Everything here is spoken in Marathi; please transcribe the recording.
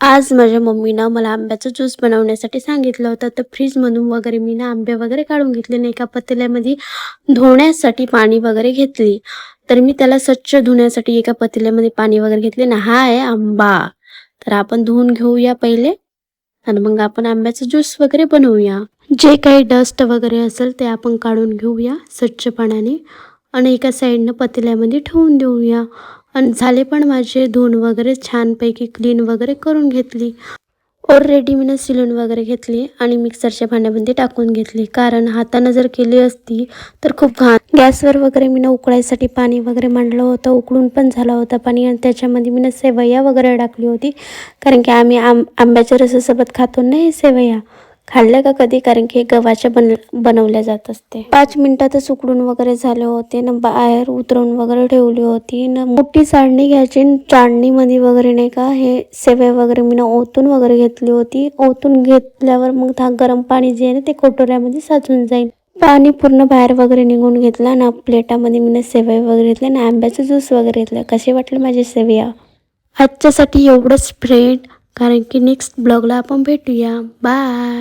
आज माझ्या मम्मीनं मला आंब्याचा ज्यूस बनवण्यासाठी सांगितलं होतं. तर फ्रीजमधून वगैरे मी आंबे वगैरे काढून घेतले आणि एका पातेल्यामध्ये धुण्यासाठी पाणी वगैरे घेतली. तर मी त्याला स्वच्छ धुण्यासाठी एका पातेल्यामध्ये पाणी वगैरे घेतले ना. हा आहे आंबा. तर आपण धुवून घेऊया पहिले आणि मग आपण आंब्याचा ज्यूस वगैरे बनवूया. जे काही डस्ट वगैरे असेल ते आपण काढून घेऊया स्वच्छ पाण्याने आणि एका साईडनं पातेल्यामध्ये ठेवून देऊया. आणि झाले पण माझे धुवून वगैरे छानपैकी क्लीन वगैरे करून घेतली. ऑलरेडी मी सिलून वगैरे घेतली आणि मिक्सरच्या भांड्यामध्ये टाकून घेतली, कारण हातानं जर केली असती तर खूप घाण. गॅसवर वगैरे मी उकळायसाठी पाणी वगैरे मांडलं होतं, उकळून पण झालं होतं पाणी आणि त्याच्यामध्ये मी सेवया वगैरे टाकली होती, कारण की आम्ही आंब्याच्या रसासोबत खातो ना हे सेवया. खाल्लं का कधी? कारण की गव्हाच्या बनवल्या जात असते. 5 मिनिटातच उकडून वगैरे झाले होते ना, बाहेर उतरवून वगैरे ठेवली होती ना. मोठी चाळणी घ्यायची, चाळणीमध्ये वगैरे नाही का हे सेवया वगैरे मी ओतून वगैरे घेतली होती. ओतून घेतल्यावर मग हा गरम पाणी जे आहे ना ते कटोऱ्यामध्ये साचून जाईल. पाणी पूर्ण बाहेर वगैरे निघून घेतला ना. प्लेटामध्ये मी सेवया वगैरे घेतले ना, आंब्याचा ज्यूस वगैरे घेतला. कसे वाटले माझे सेवया? आजच्यासाठी एवढंच फ्रेंड, कारण की नेक्स्ट ब्लॉगला आपण भेटूया. बाय.